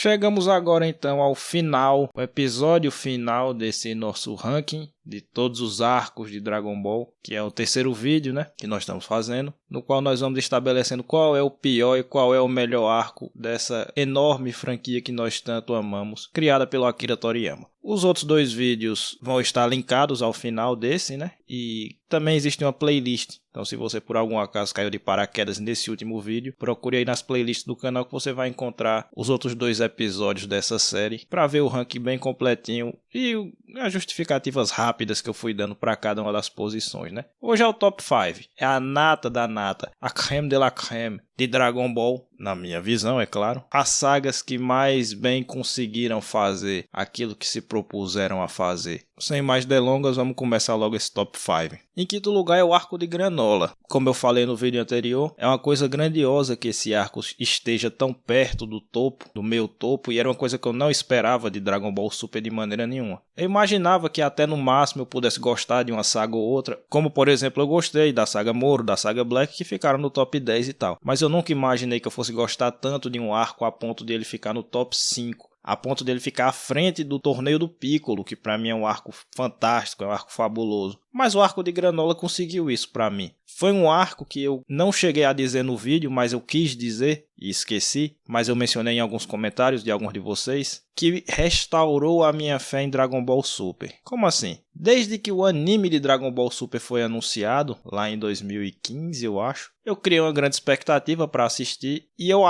Chegamos agora então ao final, o episódio final desse nosso ranking de todos os arcos de Dragon Ball, que é o terceiro vídeo, né, que nós estamos fazendo, no qual nós vamos estabelecendo qual é o pior e qual é o melhor arco dessa enorme franquia que nós tanto amamos, criada pelo Akira Toriyama. Os outros dois vídeos vão estar linkados ao final desse, né? E também existe uma playlist. Então, se você por algum acaso caiu de paraquedas nesse último vídeo, procure aí nas playlists do canal que você vai encontrar os outros dois episódios dessa série para ver o ranking bem completinho e as justificativas rápidas que eu fui dando para cada uma das posições, né? Hoje é o top 5. É a nata da nata, a creme de la creme de Dragon Ball, na minha visão, é claro. As sagas que mais bem conseguiram fazer aquilo que se propuseram a fazer. Sem mais delongas, vamos começar logo esse top 5. Em quinto lugar é o arco de Granola. Como eu falei no vídeo anterior, é uma coisa grandiosa que esse arco esteja tão perto do topo, do meu topo, e era uma coisa que eu não esperava de Dragon Ball Super de maneira nenhuma. Eu imaginava que até no máximo eu pudesse gostar de uma saga ou outra, como por exemplo eu gostei da saga Moro, da saga Black, que ficaram no top 10 e tal. Mas eu nunca imaginei que eu fosse gostar tanto de um arco a ponto de ele ficar no top 5. A ponto dele ficar à frente do Torneio do Piccolo, que pra mim é um arco fantástico, é um arco fabuloso. Mas o arco de Granola conseguiu isso pra mim. Foi um arco que eu não cheguei a dizer no vídeo, mas eu quis dizer e esqueci, mas eu mencionei em alguns comentários de alguns de vocês, que restaurou a minha fé em Dragon Ball Super. Como assim? Desde que o anime de Dragon Ball Super foi anunciado, lá em 2015 eu acho, eu criei uma grande expectativa para assistir e eu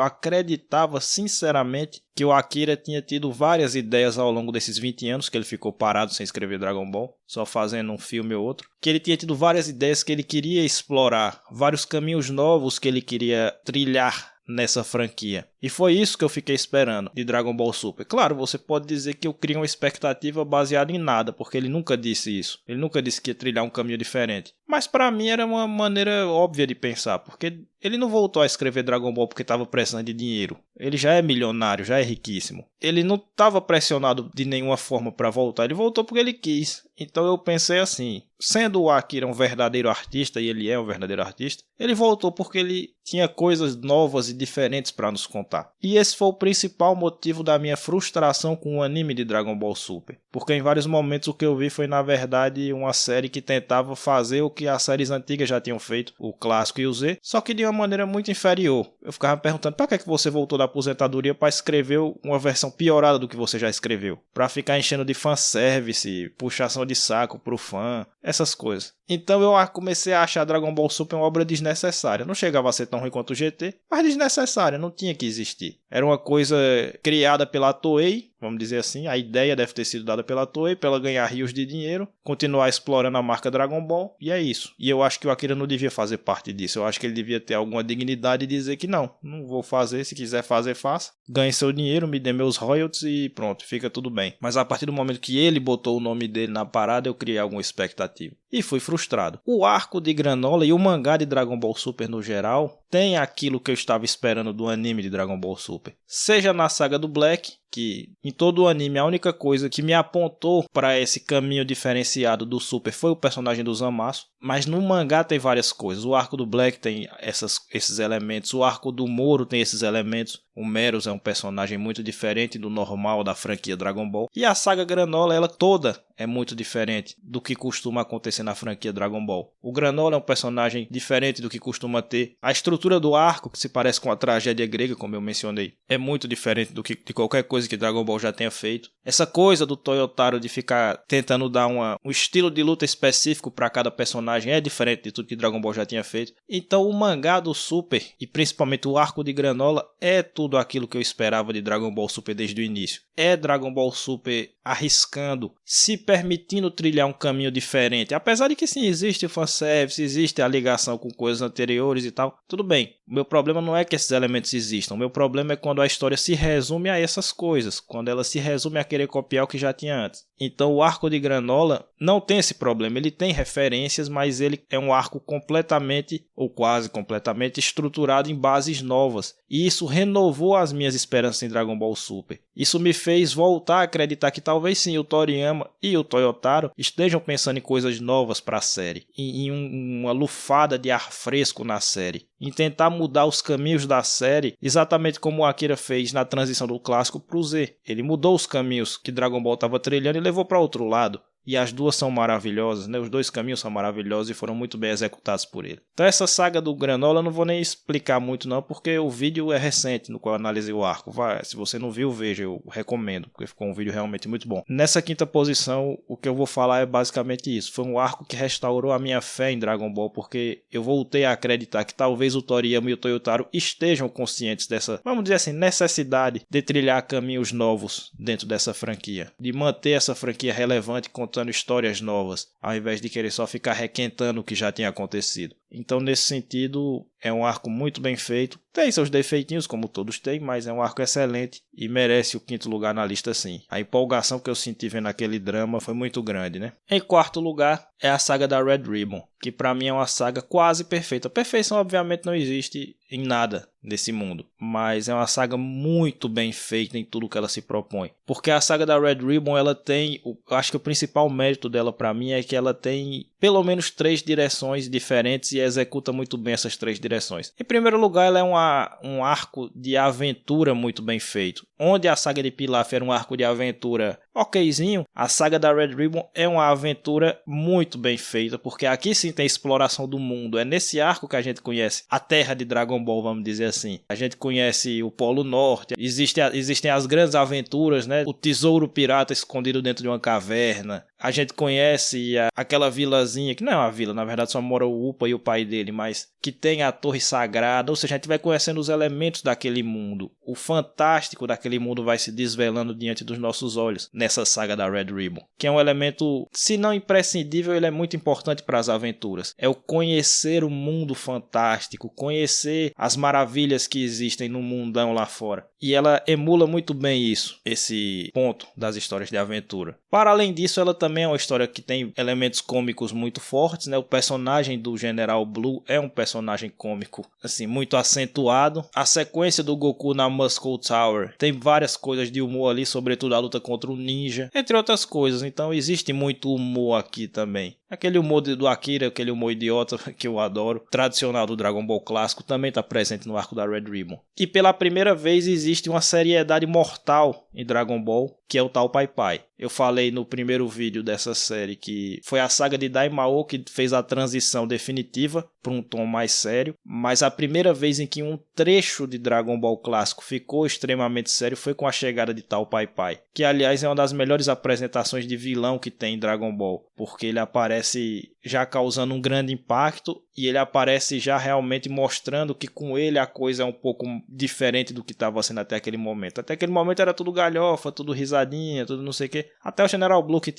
acreditava sinceramente que o Akira tinha tido várias ideias ao longo desses 20 anos que ele ficou parado sem escrever Dragon Ball, só fazendo um filme ou outro, que ele tinha tido várias ideias que ele queria explorar, vários caminhos novos que ele queria trilhar nessa franquia. E foi isso que eu fiquei esperando de Dragon Ball Super. Claro, você pode dizer que eu criei uma expectativa baseada em nada, porque ele nunca disse isso. Ele nunca disse que ia trilhar um caminho diferente. Mas pra mim era uma maneira óbvia de pensar, porque ele não voltou a escrever Dragon Ball porque estava precisando de dinheiro. Ele já é milionário, já é riquíssimo. Ele não estava pressionado de nenhuma forma para voltar, ele voltou porque ele quis. Então eu pensei assim, sendo o Akira um verdadeiro artista, e ele é um verdadeiro artista, ele voltou porque ele tinha coisas novas e diferentes para nos contar. E esse foi o principal motivo da minha frustração com o anime de Dragon Ball Super. Porque em vários momentos o que eu vi foi na verdade uma série que tentava fazer o que as séries antigas já tinham feito, o clássico e o Z, só que de uma maneira muito inferior. Eu ficava me perguntando, para que você voltou da aposentadoria para escrever uma versão piorada do que você já escreveu? Para ficar enchendo de fanservice, puxação de saco pro fã, essas coisas. Então eu comecei a achar Dragon Ball Super uma obra desnecessária. Não chegava a ser tão ruim quanto o GT, mas desnecessária, não tinha que existir. Era uma coisa criada pela Toei, vamos dizer assim, a ideia deve ter sido dada pela Toei, para ela ganhar rios de dinheiro, continuar explorando a marca Dragon Ball, e é isso. E eu acho que o Akira não devia fazer parte disso, eu acho que ele devia ter alguma dignidade e dizer que não vou fazer, se quiser fazer, faça. Ganhe seu dinheiro, me dê meus royalties e pronto, fica tudo bem. Mas a partir do momento que ele botou o nome dele na parada, eu criei alguma expectativa. E fui frustrado. O arco de Granola e o mangá de Dragon Ball Super no geral tem aquilo que eu estava esperando do anime de Dragon Ball Super. Seja na saga do Black, que em todo o anime a única coisa que me apontou para esse caminho diferenciado do Super foi o personagem do Zamasu, mas no mangá tem várias coisas. O arco do Black tem esses elementos, o arco do Moro tem esses elementos. O Meros é um personagem muito diferente do normal da franquia Dragon Ball. E a saga Granola, ela toda é muito diferente do que costuma acontecer na franquia Dragon Ball. O Granola é um personagem diferente do que costuma ter. A estrutura do arco, que se parece com a tragédia grega, como eu mencionei, é muito diferente do que de qualquer coisa que Dragon Ball já tenha feito. Essa coisa do Toyotaro de ficar tentando dar um estilo de luta específico para cada personagem é diferente de tudo que Dragon Ball já tinha feito. Então o mangá do Super, e principalmente o arco de Granola, é tudo aquilo que eu esperava de Dragon Ball Super desde o início. É Dragon Ball Super arriscando, se permitindo trilhar um caminho diferente. Apesar de que sim, existe o fanservice, existe a ligação com coisas anteriores e tal. Tudo bem. O meu problema não é que esses elementos existam. O meu problema é quando a história se resume a essas coisas. Quando ela se resume a querer copiar o que já tinha antes. Então o arco de Granola não tem esse problema. Ele tem referências, mas ele é um arco completamente, ou quase completamente, estruturado em bases novas. E isso renovou as minhas esperanças em Dragon Ball Super. Isso me fez voltar a acreditar que talvez sim o Toriyama e o Toyotaro estejam pensando em coisas novas para a série. Em uma lufada de ar fresco na série. em tentar mudar os caminhos da série, exatamente como o Akira fez na transição do clássico pro Z. Ele mudou os caminhos que Dragon Ball estava trilhando e levou para outro lado. E as duas são maravilhosas, né? Os dois caminhos são maravilhosos e foram muito bem executados por ele. Então essa saga do Granola eu não vou nem explicar muito não, porque o vídeo é recente no qual eu analisei o arco. Se você não viu, veja, eu recomendo, porque ficou um vídeo realmente muito bom. Nessa quinta posição, o que eu vou falar é basicamente isso. Foi um arco que restaurou a minha fé em Dragon Ball, porque eu voltei a acreditar que talvez o Toriyama e o Toyotaro estejam conscientes dessa, vamos dizer assim, necessidade de trilhar caminhos novos dentro dessa franquia. De manter essa franquia relevante, contando histórias novas, ao invés de querer só ficar requentando o que já tinha acontecido. Então, nesse sentido, é um arco muito bem feito. Tem seus defeitinhos, como todos têm, mas é um arco excelente e merece o quinto lugar na lista sim. A empolgação que eu senti vendo aquele drama foi muito grande, né? Em quarto lugar é a saga da Red Ribbon, que pra mim é uma saga quase perfeita. Perfeição, obviamente, não existe em nada nesse mundo, mas é uma saga muito bem feita em tudo que ela se propõe. Porque a saga da Red Ribbon, ela tem, eu acho que o principal mérito dela pra mim é que ela tem pelo menos 3 direções diferentes e executa muito bem essas 3 direções. Em primeiro lugar, ela é um arco de aventura muito bem feito. Onde a saga de Pilaf era um arco de aventura okzinho, a saga da Red Ribbon é uma aventura muito bem feita, porque aqui sim tem exploração do mundo. É nesse arco que a gente conhece a terra de Dragon Ball, vamos dizer assim. A gente conhece o Polo Norte, existem as grandes aventuras, né? O tesouro pirata escondido dentro de uma caverna. A gente conhece aquela vilazinha, que não é uma vila, na verdade só mora o Upa e o pai dele, mas que tem a Torre Sagrada, ou seja, a gente vai conhecendo os elementos daquele mundo. O fantástico daquele mundo vai se desvelando diante dos nossos olhos nessa saga da Red Ribbon, que é um elemento, se não imprescindível, ele é muito importante para as aventuras. É o conhecer o mundo fantástico, conhecer as maravilhas que existem no mundão lá fora. E ela emula muito bem isso, esse ponto das histórias de aventura. Para além disso, ela também é uma história que tem elementos cômicos muito fortes, né? O personagem do General Blue é um personagem cômico, assim, muito acentuado. A sequência do Goku na Muscle Tower tem várias coisas de humor ali, sobretudo a luta contra o ninja, entre outras coisas. Então existe muito humor aqui também. Aquele humor do Akira, aquele humor idiota que eu adoro, tradicional do Dragon Ball clássico, também está presente no arco da Red Ribbon. E pela primeira vez existe uma seriedade mortal em Dragon Ball, que é o tal Pai Pai. Eu falei no primeiro vídeo dessa série que foi a saga de Daimao que fez a transição definitiva para um tom mais sério, mas a primeira vez em que um trecho de Dragon Ball clássico ficou extremamente sério foi com a chegada de tal Pai Pai, que aliás é uma das melhores apresentações de vilão que tem em Dragon Ball, porque ele aparece já causando um grande impacto e ele aparece já realmente mostrando que com ele a coisa é um pouco diferente do que estava sendo até aquele momento. Até aquele momento era tudo galhofa, tudo risadinha, tudo não sei o que. Até o General Blue, que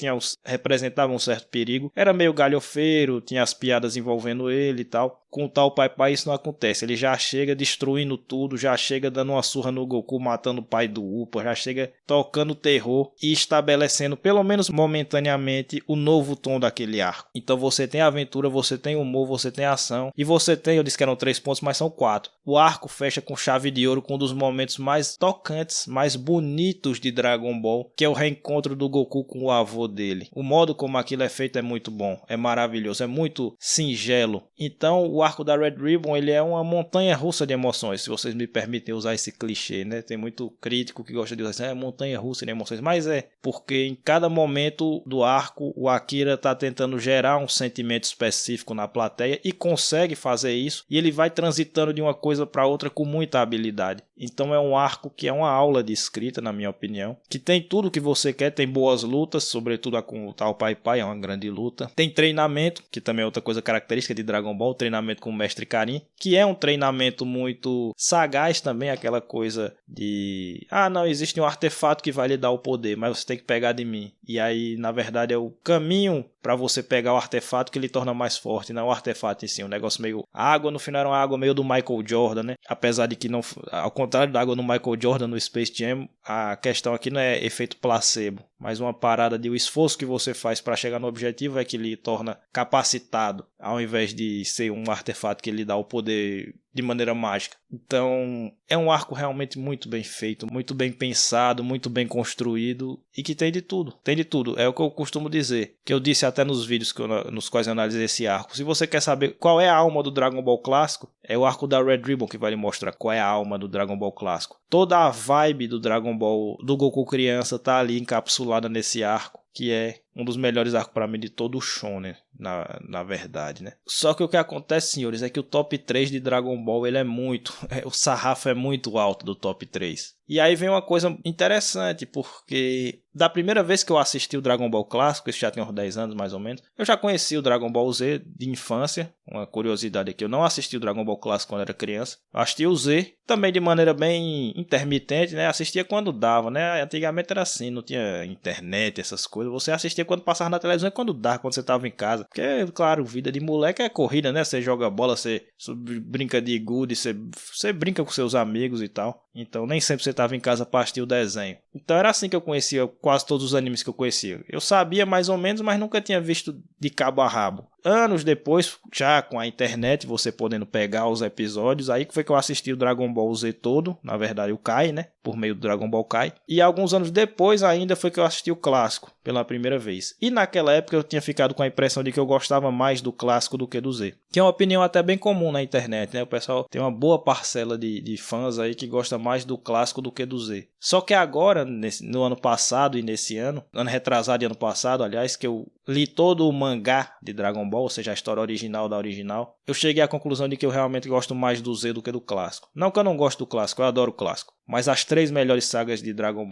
representava um certo perigo, era meio galhofeiro, tinha as piadas envolvendo ele e tal. Com o tal Pai Pai isso não acontece. Ele já chega destruindo tudo, já chega dando uma surra no Goku, matando o pai do Upa, já chega tocando terror e estabelecendo, pelo menos momentaneamente, o novo tom daquele arco. Então você tem aventura, você tem humor, você tem ação e você tem, eu disse que eram 3 pontos, mas são 4. O arco fecha com chave de ouro com um dos momentos mais tocantes, mais bonitos de Dragon Ball, que é o reencontro do Goku com o avô dele. O modo como aquilo é feito é muito bom, é maravilhoso, é muito singelo. Então o arco da Red Ribbon ele é uma montanha russa de emoções, se vocês me permitem usar esse clichê, né? Tem muito crítico que gosta de dizer assim, montanha russa de emoções, mas é porque em cada momento do arco o Akira está tentando gerar um sentimento específico na plateia e consegue fazer isso, e ele vai transitando de uma coisa para outra com muita habilidade. Então é um arco que é uma aula de escrita, na minha opinião, que tem tudo o que você quer, tem boas lutas, sobretudo a com o tal Pai Pai, é uma grande luta. Tem treinamento, que também é outra coisa característica de Dragon Ball, treinamento com o Mestre Karin, que é um treinamento muito sagaz também, aquela coisa de não, existe um artefato que vai lhe dar o poder, mas você tem que pegar de mim. E aí, na verdade, é o caminho para você pegar o artefato que lhe torna mais forte, não o artefato em si, um negócio meio... A água no final era uma água meio do Michael Jordan, né? Apesar de que não... Ao contrário da água no Michael Jordan no Space Jam, a questão aqui não é efeito placebo, mas uma parada de o esforço que você faz para chegar no objetivo é que lhe torna capacitado, ao invés de ser um artefato que lhe dá o poder de maneira mágica. Então, é um arco realmente muito bem feito, muito bem pensado, muito bem construído e que tem de tudo. Tem de tudo. É o que eu costumo dizer, que eu disse até nos vídeos nos quais eu analisei esse arco. Se você quer saber qual é a alma do Dragon Ball clássico, é o arco da Red Ribbon que vai lhe mostrar qual é a alma do Dragon Ball clássico. Toda a vibe do Dragon Ball, do Goku criança, tá ali encapsulada nesse arco, que é um dos melhores arcos para mim de todo o Shonen, na verdade, né? Só que o que acontece, senhores, é que o top 3 de Dragon Ball, ele é muito... o sarrafo é muito alto do top 3. E aí vem uma coisa interessante, porque da primeira vez que eu assisti o Dragon Ball clássico, isso já tem uns 10 anos mais ou menos, eu já conheci o Dragon Ball Z de infância. Uma curiosidade aqui, eu não assisti o Dragon Ball clássico quando era criança. Eu assisti o Z, também de maneira bem intermitente, né? Assistia quando dava, né? Antigamente era assim, não tinha internet, essas coisas. Você assistia quando passava na televisão e quando dava, quando você estava em casa. Porque, claro, vida de moleque é corrida, né? Você joga bola, você brinca de gude, você brinca com seus amigos e tal. Então nem sempre você estava em casa para assistir o desenho. Então era assim que eu conhecia quase todos os animes que eu conhecia. Eu sabia mais ou menos, mas nunca tinha visto de cabo a rabo. Anos depois, já com a internet, você podendo pegar os episódios, aí que foi que eu assisti o Dragon Ball Z todo, na verdade o Kai, né, por meio do Dragon Ball Kai. E alguns anos depois ainda foi que eu assisti o clássico, pela primeira vez. E naquela época eu tinha ficado com a impressão de que eu gostava mais do clássico do que do Z. Que é uma opinião até bem comum na internet, né, o pessoal tem uma boa parcela de fãs aí que gosta mais do clássico do que do Z. Só que agora, no ano passado e nesse ano retrasado e ano passado, aliás, que eu li todo o mangá de Dragon Ball, ou seja, a história original da original, eu cheguei à conclusão de que eu realmente gosto mais do Z do que do clássico. Não que eu não gosto do clássico, eu adoro o clássico. Mas as 3 melhores sagas de Dragon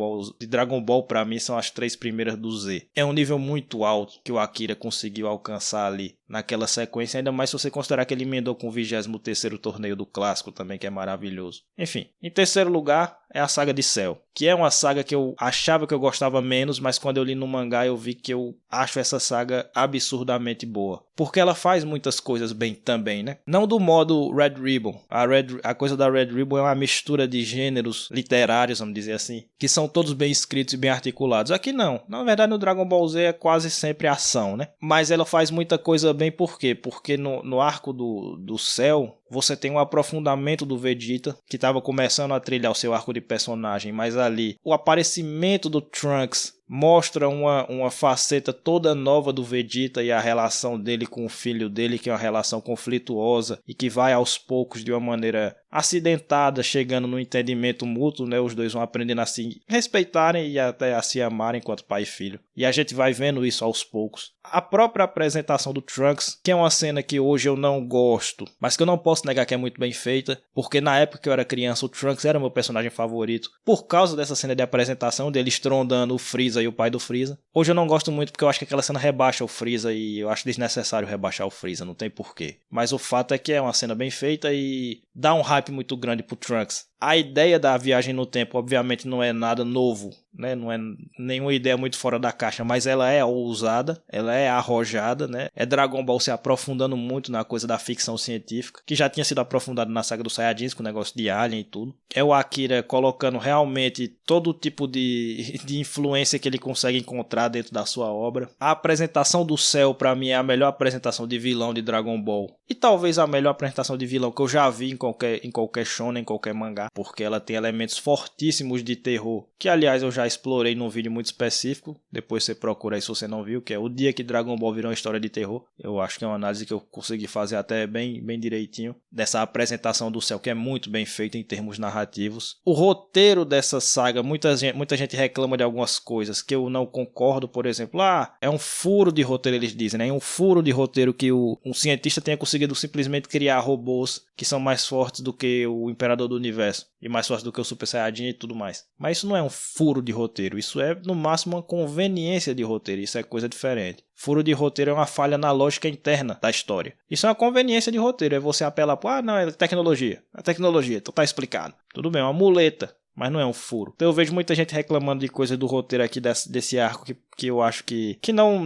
Ball pra mim são as 3 primeiras do Z. É um nível muito alto que o Akira conseguiu alcançar ali naquela sequência, ainda mais se você considerar que ele emendou com o 23º torneio do clássico também, que é maravilhoso. Enfim, em terceiro lugar é a saga de Cell, que é uma saga que eu achava que eu gostava menos, mas quando eu li no mangá eu vi que eu acho essa saga absurdamente boa. Porque ela faz muitas coisas bem também, né? Não do modo Red Ribbon. A coisa da Red Ribbon é uma mistura de gêneros literários, vamos dizer assim, que são todos bem escritos e bem articulados. Aqui não. Na verdade, no Dragon Ball Z é quase sempre ação, né? Mas ela faz muita coisa bem por quê? Porque no arco do Cell, você tem um aprofundamento do Vegeta, que estava começando a trilhar o seu arco de personagem, mas ali o aparecimento do Trunks mostra uma faceta toda nova do Vegeta e a relação dele com o filho dele, que é uma relação conflituosa e que vai aos poucos de uma maneira acidentada, chegando no entendimento mútuo, né? Os dois vão aprendendo a se respeitarem e até a se amarem enquanto pai e filho. E a gente vai vendo isso aos poucos. A própria apresentação do Trunks, que é uma cena que hoje eu não gosto, mas que eu não posso negar que é muito bem feita, porque na época que eu era criança o Trunks era meu personagem favorito, por causa dessa cena de apresentação dele estrondando o Freeza e o pai do Freeza. Hoje eu não gosto muito porque eu acho que aquela cena rebaixa o Freeza e eu acho desnecessário rebaixar o Freeza, não tem porquê. Mas o fato é que é uma cena bem feita e dá um hype muito grande pro Trunks. A ideia da viagem no tempo, obviamente, não é nada novo, né? Não é nenhuma ideia muito fora da caixa, mas ela é ousada, ela é arrojada, né? É Dragon Ball se aprofundando muito na coisa da ficção científica, que já tinha sido aprofundado na saga dos Saiyajins, com o negócio de Alien e tudo. É o Akira colocando realmente todo tipo de influência que ele consegue encontrar dentro da sua obra. A apresentação do Cell, pra mim, é a melhor apresentação de vilão de Dragon Ball. E talvez a melhor apresentação de vilão que eu já vi em qualquer shonen, em qualquer mangá. Porque ela tem elementos fortíssimos de terror, que aliás eu já explorei num vídeo muito específico, depois você procura aí se você não viu, que é o dia que Dragon Ball virou uma história de terror. Eu acho que é uma análise que eu consegui fazer até bem direitinho, dessa apresentação do Cell, que é muito bem feita em termos narrativos. O roteiro dessa saga, muita gente reclama de algumas coisas que eu não concordo, por exemplo, é um furo de roteiro, eles dizem, né? É um furo de roteiro que um cientista tenha conseguido simplesmente criar robôs que são mais fortes do que o Imperador do Universo e mais fortes do que o Super Saiyajin e tudo mais. Mas isso não é um furo de roteiro, isso é no máximo uma conveniência de roteiro, isso é coisa diferente. Furo de roteiro é uma falha na lógica interna da história. Isso é uma conveniência de roteiro, é você apelar para, não, é tecnologia, então tá explicado. Tudo bem, é uma muleta, mas não é um furo. Então eu vejo muita gente reclamando de coisa do roteiro aqui desse arco que eu acho que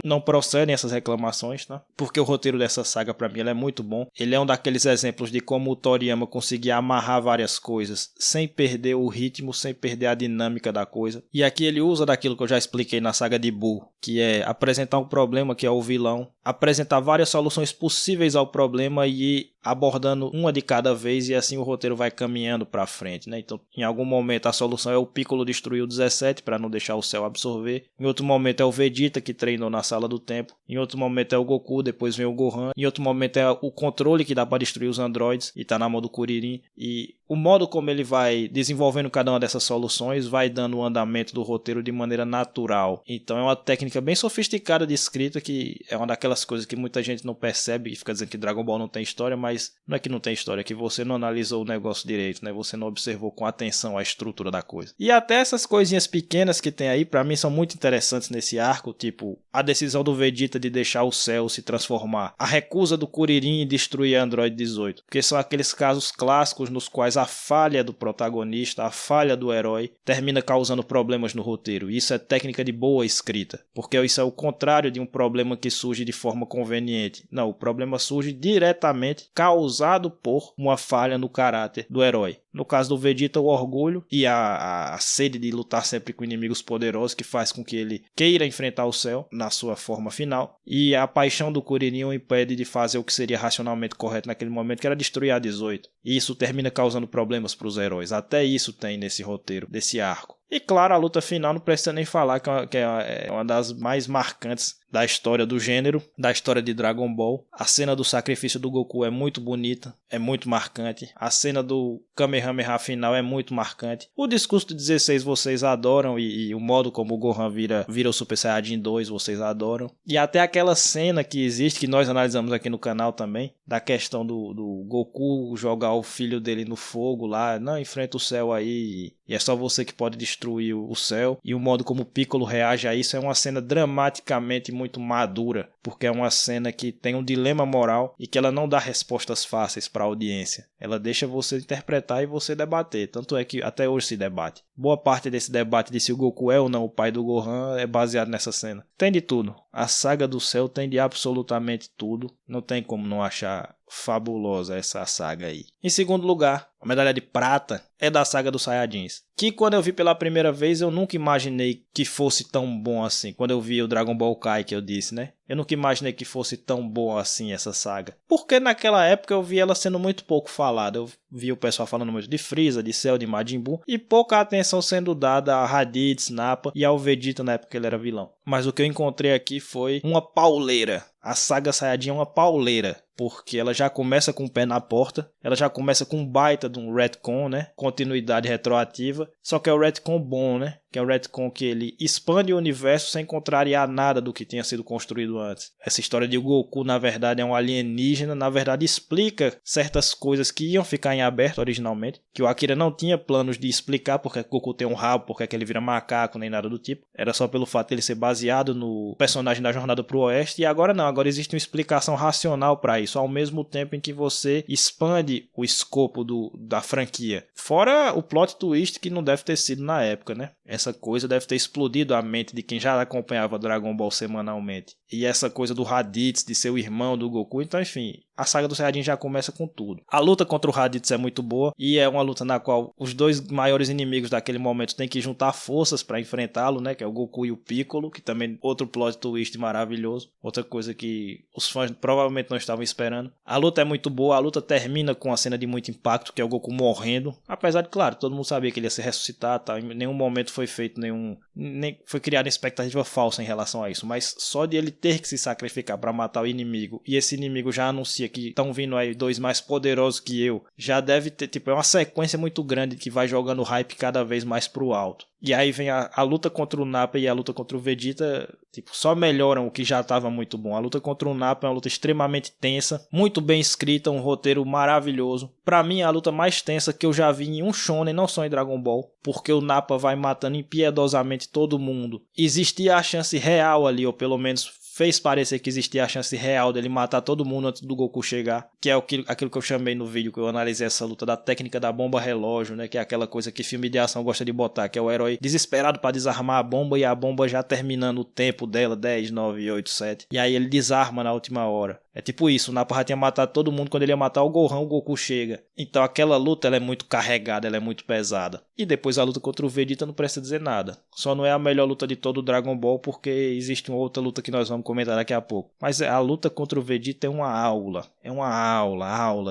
não procedem essas reclamações, tá? Porque o roteiro dessa saga, pra mim, ele é muito bom. Ele é um daqueles exemplos de como o Toriyama conseguia amarrar várias coisas sem perder o ritmo, sem perder a dinâmica da coisa. E aqui ele usa daquilo que eu já expliquei na saga de Buu, que é apresentar um problema que é o vilão, apresentar várias soluções possíveis ao problema e ir abordando uma de cada vez, e assim o roteiro vai caminhando pra frente, né? Então, em algum momento a solução é o Piccolo destruir o 17 para não deixar o céu absorver. Em outro momento é o Vegeta que treinou na sala do tempo. Em outro momento é o Goku, depois vem o Gohan. Em outro momento é o controle que dá para destruir os androides e tá na mão do Kuririn. E o modo como ele vai desenvolvendo cada uma dessas soluções vai dando o andamento do roteiro de maneira natural. Então é uma técnica bem sofisticada de escrita, que é uma daquelas coisas que muita gente não percebe e fica dizendo que Dragon Ball não tem história, mas não é que não tem história, é que você não analisou o negócio direito, né? Você não observou com atenção a estrutura da coisa. E até essas coisinhas pequenas que tem aí, pra mim são muito interessantes nesse arco, tipo a decisão do Vegeta de deixar o céu se transformar, a recusa do Kuririn em destruir Android 18, porque são aqueles casos clássicos nos quais a falha do protagonista, a falha do herói, termina causando problemas no roteiro. E isso é técnica de boa escrita, porque isso é o contrário de um problema que surge de forma conveniente. Não, o problema surge diretamente causado por uma falha no caráter do herói. No caso do Vegeta, o orgulho e a sede de lutar sempre com inimigos poderosos, que faz com que ele queira enfrentar o céu na sua forma final. E a paixão do Kuririn o impede de fazer o que seria racionalmente correto naquele momento, que era destruir a 18. E isso termina causando problemas para os heróis. Até isso tem nesse roteiro, desse arco. E claro, a luta final não precisa nem falar, que é uma das mais marcantes da história do gênero, da história de Dragon Ball. A cena do sacrifício do Goku é muito bonita, é muito marcante. A cena do Kamehameha final é muito marcante. O discurso de 16 vocês adoram, e o modo como o Gohan vira o Super Saiyajin 2 vocês adoram. E até aquela cena que existe, que nós analisamos aqui no canal também, da questão do Goku jogar o filho dele no fogo lá, não, enfrenta o céu aí, e é só você que pode destruir o céu. E o modo como o Piccolo reage a isso é uma cena dramaticamente muito madura, porque é uma cena que tem um dilema moral e que ela não dá respostas fáceis para a audiência. Ela deixa você interpretar e você debater, tanto é que até hoje se debate. Boa parte desse debate de se o Goku é ou não o pai do Gohan é baseado nessa cena. Tem de tudo. A saga do céu tem de absolutamente tudo. Não tem como não achar fabulosa essa saga aí. Em segundo lugar, a medalha de prata é da saga dos Saiyajins, que quando eu vi pela primeira vez eu nunca imaginei que fosse tão bom assim. Quando eu vi o Dragon Ball Kai, que eu disse, né? Eu nunca imaginei que fosse tão bom assim essa saga. Porque naquela época eu vi ela sendo muito pouco falada. Eu vi o pessoal falando muito de Freeza, de Cell, de Majin Buu, e pouca atenção sendo dada a Raditz, Nappa e ao Vegeta na época que ele era vilão. Mas o que eu encontrei aqui foi uma pauleira. A saga Saiyajin é uma pauleira, porque ela já começa com o pé na porta, ela já começa com um baita de um retcon, né? Continuidade retroativa, só que é o retcon bom, né? Que é o retcon que ele expande o universo sem contrariar nada do que tinha sido construído antes. Essa história de Goku, na verdade, é um alienígena, na verdade explica certas coisas que iam ficar em aberto originalmente, que o Akira não tinha planos de explicar porque o Goku tem um rabo, porque ele vira macaco, nem nada do tipo. Era só pelo fato de ele ser baseado no personagem da Jornada pro Oeste, e agora não, agora existe uma explicação racional para isso, ao mesmo tempo em que você expande o escopo da franquia. Fora o plot twist que não deve ter sido na época, né? Essa coisa deve ter explodido a mente de quem já acompanhava Dragon Ball semanalmente. E essa coisa do Raditz, de ser o irmão do Goku. Então, enfim, a saga do Saiyajin já começa com tudo. A luta contra o Raditz é muito boa. E é uma luta na qual os dois maiores inimigos daquele momento têm que juntar forças para enfrentá-lo, né? Que é o Goku e o Piccolo. Que também outro plot twist maravilhoso. Outra coisa que os fãs provavelmente não estavam esperando. A luta é muito boa. A luta termina com uma cena de muito impacto, que é o Goku morrendo. Apesar de, claro, todo mundo sabia que ele ia se ressuscitar, tá? Em nenhum momento foi feito nem foi criada expectativa falsa em relação a isso, mas só de ele ter que se sacrificar para matar o inimigo, e esse inimigo já anuncia que estão vindo aí dois mais poderosos que eu, já deve ter, tipo, é uma sequência muito grande que vai jogando o hype cada vez mais pro alto. E aí vem a luta contra o Nappa e a luta contra o Vegeta, tipo, só melhoram o que já estava muito bom. A luta contra o Nappa é uma luta extremamente tensa, muito bem escrita, um roteiro maravilhoso. Pra mim é a luta mais tensa que eu já vi em um shonen, não só em Dragon Ball, porque o Nappa vai matando impiedosamente todo mundo. Existia a chance real ali, ou pelo menos fez parecer que existia a chance real dele matar todo mundo antes do Goku chegar, que é aquilo que eu chamei no vídeo que eu analisei essa luta da técnica da bomba relógio, né, que é aquela coisa que filme de ação gosta de botar, que é o herói desesperado para desarmar a bomba e a bomba já terminando o tempo dela, 10, 9, 8, 7, e aí ele desarma na última hora. É tipo isso, o Nappa já tinha matado todo mundo, quando ele ia matar o Gohan, o Goku chega. Então aquela luta ela é muito carregada, ela é muito pesada. E depois a luta contra o Vegeta não presta dizer nada. Só não é a melhor luta de todo o Dragon Ball, porque existe uma outra luta que nós vamos comentar daqui a pouco. Mas a luta contra o Vegeta é uma aula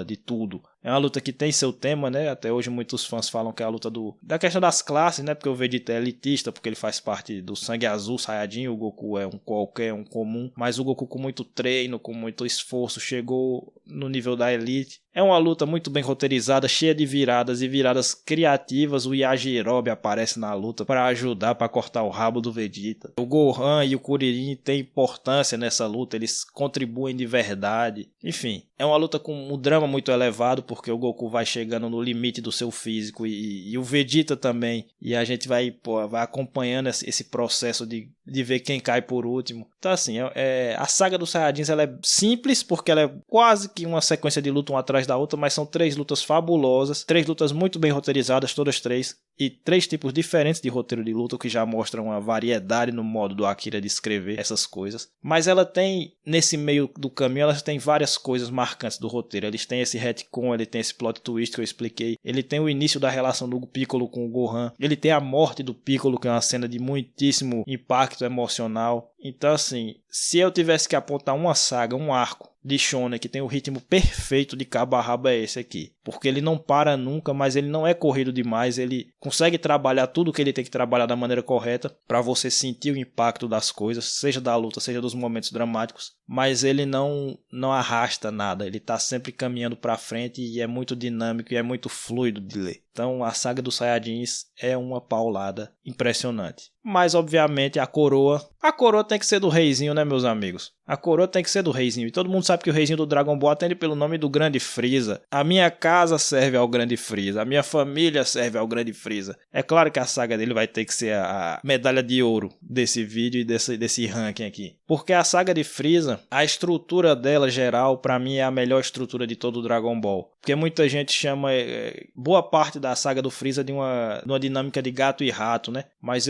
de tudo. É uma luta que tem seu tema, né? Até hoje muitos fãs falam que é a luta da questão das classes, né? Porque o Vegeta é elitista, porque ele faz parte do sangue azul, Saiyajin. O Goku é um qualquer, um comum. Mas o Goku com muito treino, com muito esforço, chegou no nível da elite. É uma luta muito bem roteirizada, cheia de viradas e viradas criativas. O Yajirobe aparece na luta para ajudar, para cortar o rabo do Vegeta. O Gohan e o Kuririn têm importância nessa luta, eles contribuem de verdade. Enfim, é uma luta com um drama muito elevado, porque o Goku vai chegando no limite do seu físico e o Vegeta também. E a gente vai acompanhando esse processo de ver quem cai por último. Então assim, a saga dos Saiyajins ela é simples, porque ela é quase que uma sequência de luta uma atrás da outra, mas são 3 lutas fabulosas, 3 lutas muito bem roteirizadas, todas 3, e 3 tipos diferentes de roteiro de luta, o que já mostra uma variedade no modo do Akira de escrever essas coisas. Mas ela tem, nesse meio do caminho, ela tem várias coisas marcantes do roteiro. Eles têm esse retcon, ele tem esse plot twist que eu expliquei, ele tem o início da relação do Piccolo com o Gohan, ele tem a morte do Piccolo, que é uma cena de muitíssimo impacto emocional. Então assim, se eu tivesse que apontar uma saga, um arco de Shonen que tem o ritmo perfeito de cabo a rabo, é esse aqui. Porque ele não para nunca, mas ele não é corrido demais, ele consegue trabalhar tudo o que ele tem que trabalhar da maneira correta para você sentir o impacto das coisas, seja da luta, seja dos momentos dramáticos, mas ele não arrasta nada, ele tá sempre caminhando para frente e é muito dinâmico e é muito fluido de ler. Então a saga dos Saiyajins é uma paulada impressionante. Mas obviamente a coroa tem que ser do reizinho, né, meus amigos? A coroa tem que ser do reizinho. E todo mundo sabe que o reizinho do Dragon Ball atende pelo nome do Grande Freeza. A minha casa serve ao Grande Freeza. A minha família serve ao Grande Freeza. É claro que a saga dele vai ter que ser a medalha de ouro desse vídeo e desse ranking aqui. Porque a saga de Freeza, a estrutura dela geral, pra mim é a melhor estrutura de todo o Dragon Ball. Porque muita gente chama boa parte da saga do Freeza de uma dinâmica de gato e rato, né? Mas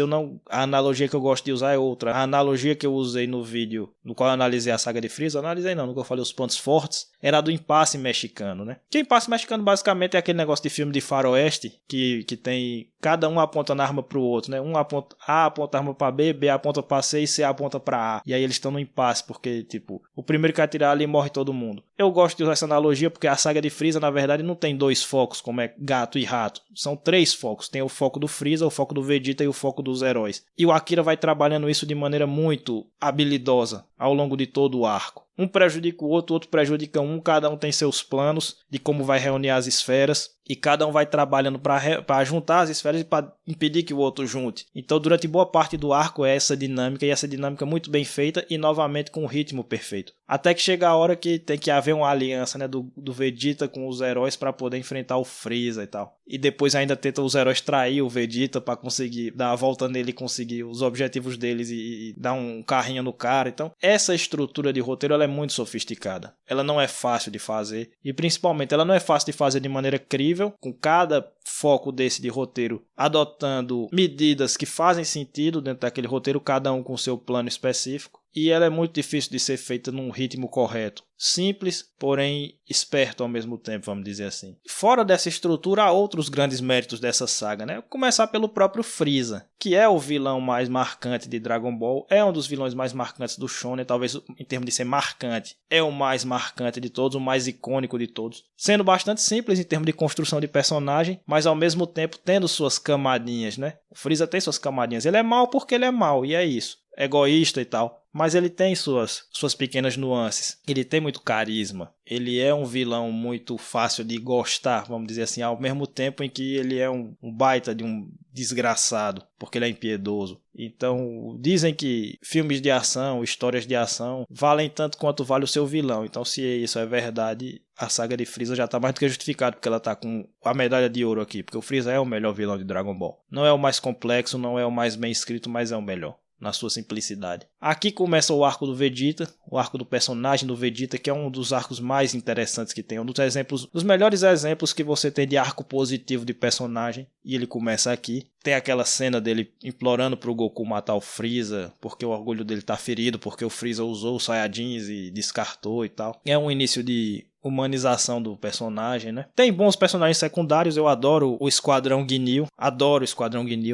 a analogia que eu gosto de usar é outra. A analogia que eu usei no vídeo no qual eu analisei a saga de Freeza, no que eu falei os pontos fortes, era do impasse mexicano, né? Que impasse mexicano basicamente é aquele negócio de filme de faroeste que tem cada um aponta na arma pro outro, né? A aponta a arma pra B aponta pra C e C aponta pra A. E aí eles estão no impasse porque, tipo, o primeiro que atirar ali morre todo mundo. Eu gosto de usar essa analogia porque a saga de Freeza, na verdade, não tem 2 focos, como é gato e rato. São 3 focos. Tem o foco do Freeza, o foco do Vegeta e o foco dos heróis. E o Akira vai trabalhando isso de maneira muito habilidosa ao longo de todo o arco. Um prejudica o outro prejudica um, cada um tem seus planos de como vai reunir as esferas e cada um vai trabalhando para juntar as esferas e para impedir que o outro junte. Então durante boa parte do arco é essa dinâmica, e essa dinâmica muito bem feita e novamente com o ritmo perfeito. Até que chega a hora que tem que haver uma aliança, né, do Vegeta com os heróis para poder enfrentar o Freeza e tal. E depois ainda tenta os heróis trair o Vegeta para conseguir dar a volta nele e conseguir os objetivos deles e dar um carrinho no cara. Então essa estrutura de roteiro ela é muito sofisticada. Ela não é fácil de fazer e principalmente ela não é fácil de fazer de maneira crível, com cada foco desse de roteiro adotando medidas que fazem sentido dentro daquele roteiro, cada um com seu plano específico. E ela é muito difícil de ser feita num ritmo correto. Simples, porém esperto ao mesmo tempo, vamos dizer assim. Fora dessa estrutura, há outros grandes méritos dessa saga, né? Vou começar pelo próprio Freeza, que é o vilão mais marcante de Dragon Ball, é um dos vilões mais marcantes do Shonen, talvez em termos de ser marcante, é o mais marcante de todos, o mais icônico de todos. Sendo bastante simples em termos de construção de personagem, mas ao mesmo tempo tendo suas camadinhas, né? O Freeza tem suas camadinhas. Ele é mau porque ele é mau, e é isso. Egoísta e tal, mas ele tem suas pequenas nuances. Ele tem muito carisma. Ele é um vilão muito fácil de gostar, vamos dizer assim, ao mesmo tempo em que ele é um baita de um desgraçado, porque ele é impiedoso. Então, dizem que filmes de ação, histórias de ação, valem tanto quanto vale o seu vilão. Então, se isso é verdade, a saga de Freeza já está mais do que justificada, porque ela está com a medalha de ouro aqui, porque o Freeza é o melhor vilão de Dragon Ball. Não é o mais complexo, não é o mais bem escrito, mas é o melhor. na sua simplicidade. Aqui começa o arco do Vegeta, o arco do personagem do Vegeta, que é um dos arcos mais interessantes que tem, um dos melhores exemplos que você tem de arco positivo de personagem, e ele começa aqui. Tem aquela cena dele implorando pro Goku matar o Freeza, porque o orgulho dele tá ferido, porque o Freeza usou os Saiyajins e descartou e tal. É um início de humanização do personagem, né? Tem bons personagens secundários, eu adoro o Esquadrão Ginyu,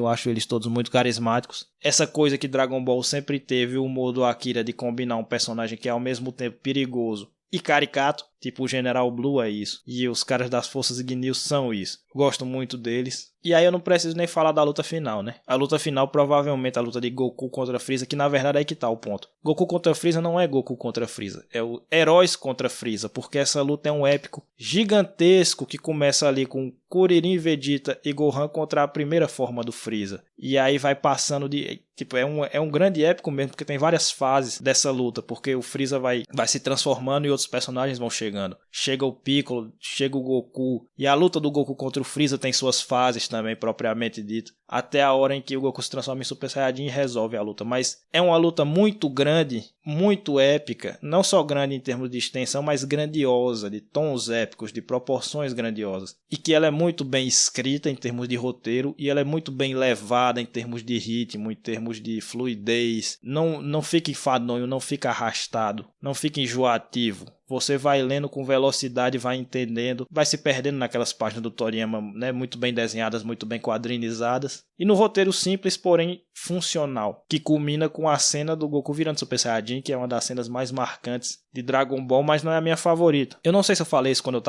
acho eles todos muito carismáticos. Essa coisa que Dragon Ball sempre teve, o humor do Akira de combinar um personagem que é ao mesmo tempo perigoso e caricato, tipo o General Blue é isso, e os caras das Forças Ginyu são isso. Gosto muito deles. E aí eu não preciso nem falar da luta final, né? A luta final, provavelmente a luta de Goku contra Freeza, que na verdade é aí que tá o ponto. Goku contra Freeza não é Goku contra Freeza, é o Heróis contra Freeza, porque essa luta é um épico gigantesco que começa ali com Kuririn, Vegeta e Gohan contra a primeira forma do Freeza. E aí vai passando de... Tipo, é um grande épico mesmo, porque tem várias fases dessa luta, porque o Freeza vai se transformando e outros personagens vão chegando. Chega o Piccolo, chega o Goku, e a luta do Goku contra o Freeza tem suas fases também, propriamente dito, até a hora em que o Goku se transforma em Super Saiyajin e resolve a luta. Mas é uma luta muito grande, muito épica, não só grande em termos de extensão, mas grandiosa, de tons épicos, de proporções grandiosas, e que ela é muito bem escrita em termos de roteiro, e ela é muito bem levada em termos de ritmo, em termos de fluidez, não fica enfadonho, não fica arrastado, não fica enjoativo. Você vai lendo com velocidade, vai entendendo, vai se perdendo naquelas páginas do Toriyama, né, muito bem desenhadas, muito bem quadrinizadas. E no roteiro simples, porém funcional, que culmina com a cena do Goku virando Super Saiyajin, que é uma das cenas mais marcantes de Dragon Ball, mas não é a minha favorita. Eu não sei se eu falei isso quando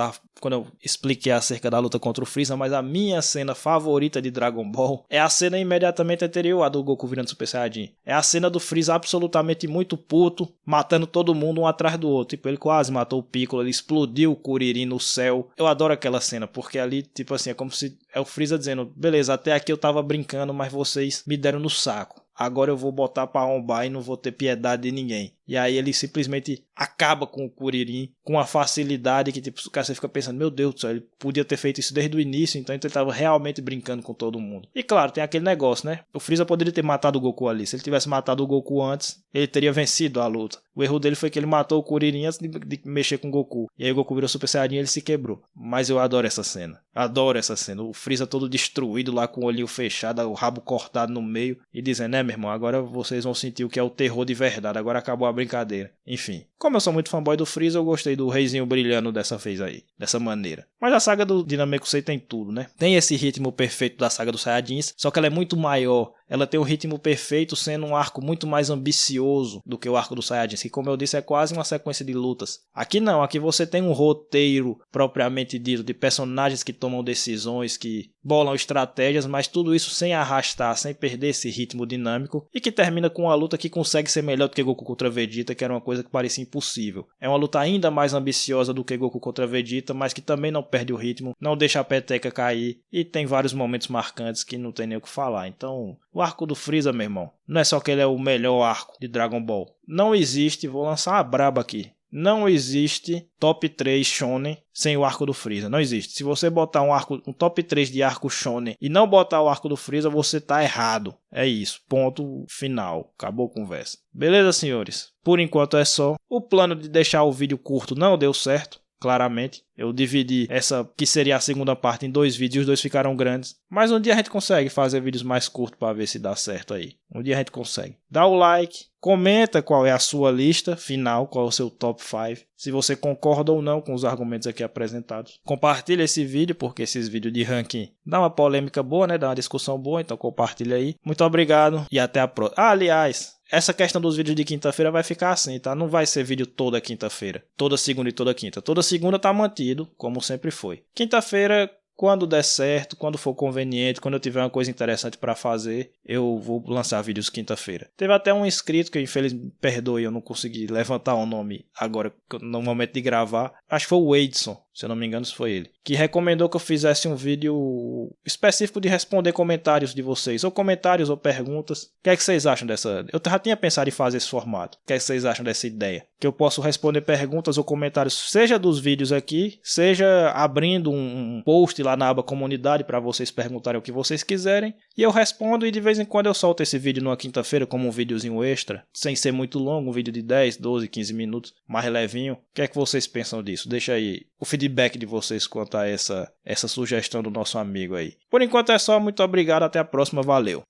eu expliquei acerca da luta contra o Freeza, mas a minha cena favorita de Dragon Ball é a cena imediatamente anterior à do Goku virando Super Saiyajin. É a cena do Freeza absolutamente muito puto, matando todo mundo um atrás do outro. Tipo, ele quase matou o Piccolo, ele explodiu o Kuririn no céu. Eu adoro aquela cena, porque ali, tipo assim, é como se é o Freeza dizendo, beleza, até aqui eu tava brincando, mas vocês me deram no saco. Agora eu vou botar pra arrombar e não vou ter piedade de ninguém. E aí ele simplesmente acaba com o Kuririn com uma facilidade que tipo, o cara você fica pensando, meu Deus do céu, ele podia ter feito isso desde o início, então ele estava realmente brincando com todo mundo. E claro, tem aquele negócio, né? O Freeza poderia ter matado o Goku ali. Se ele tivesse matado o Goku antes, ele teria vencido a luta. O erro dele foi que ele matou o Kuririn antes de mexer com o Goku. E aí o Goku virou Super Saiyajin e ele se quebrou. Mas eu adoro essa cena. Adoro essa cena. O Freeza todo destruído lá com o olhinho fechado, o rabo cortado no meio e dizendo, né, meu irmão, agora vocês vão sentir o que é o terror de verdade. Agora acabou a brincadeira. Enfim, como eu sou muito fanboy do Freeza, eu gostei do reizinho brilhando dessa vez aí, dessa maneira. Mas a saga do Dinamekusei tem tudo, né? Tem esse ritmo perfeito da saga dos Saiyajins, só que ela é muito maior. Ela tem um ritmo perfeito, sendo um arco muito mais ambicioso do que o arco dos Saiyajins, que como eu disse é quase uma sequência de lutas. Aqui não, aqui você tem um roteiro propriamente dito, de personagens que tomam decisões, que bolam estratégias, mas tudo isso sem arrastar, sem perder esse ritmo dinâmico, e que termina com uma luta que consegue ser melhor do que Goku contra Vegeta, que era uma coisa que parecia impossível. É uma luta ainda mais ambiciosa do que Goku contra Vegeta, mas que também não perde o ritmo, não deixa a peteca cair, e tem vários momentos marcantes que não tem nem o que falar. Então, o arco do Freeza, meu irmão, não é só que ele é o melhor arco de Dragon Ball. Não existe, vou lançar uma braba aqui, não existe top 3 shonen sem o arco do Freeza. Não existe. Se você botar um top 3 de arco shonen e não botar o arco do Freeza, você tá errado. É isso. Ponto final. Acabou a conversa. Beleza, senhores? Por enquanto é só. O plano de deixar o vídeo curto não deu certo. Claramente, eu dividi essa que seria a segunda parte em 2 vídeos, os 2 ficaram grandes. Mas um dia a gente consegue fazer vídeos mais curtos para ver se dá certo aí. Um dia a gente consegue. Dá o like, comenta qual é a sua lista final, qual é o seu top 5. Se você concorda ou não com os argumentos aqui apresentados. Compartilha esse vídeo, porque esses vídeos de ranking dá uma polêmica boa, né? Dá uma discussão boa, então compartilha aí. Muito obrigado e até a próxima. Aliás, essa questão dos vídeos de quinta-feira vai ficar assim, tá? Não vai ser vídeo toda quinta-feira. Toda segunda e toda quinta. Toda segunda tá mantido, como sempre foi. Quinta-feira, quando der certo, quando for conveniente, quando eu tiver uma coisa interessante pra fazer, eu vou lançar vídeos quinta-feira. Teve até um inscrito que, infelizmente, perdoe, eu não consegui levantar o nome agora, no momento de gravar. Acho que foi o Edson, se eu não me engano, se foi ele, que recomendou que eu fizesse um vídeo específico de responder comentários de vocês, ou comentários ou perguntas. O que é que vocês acham dessa... Eu já tinha pensado em fazer esse formato. O que é que vocês acham dessa ideia? Que eu posso responder perguntas ou comentários, seja dos vídeos aqui, seja abrindo um post lá lá na aba comunidade para vocês perguntarem o que vocês quiserem. E eu respondo, e de vez em quando eu solto esse vídeo numa quinta-feira como um videozinho extra, sem ser muito longo, um vídeo de 10, 12, 15 minutos, mais levinho. O que é que vocês pensam disso? Deixa aí o feedback de vocês quanto a essa sugestão do nosso amigo aí. Por enquanto é só, muito obrigado, até a próxima, valeu!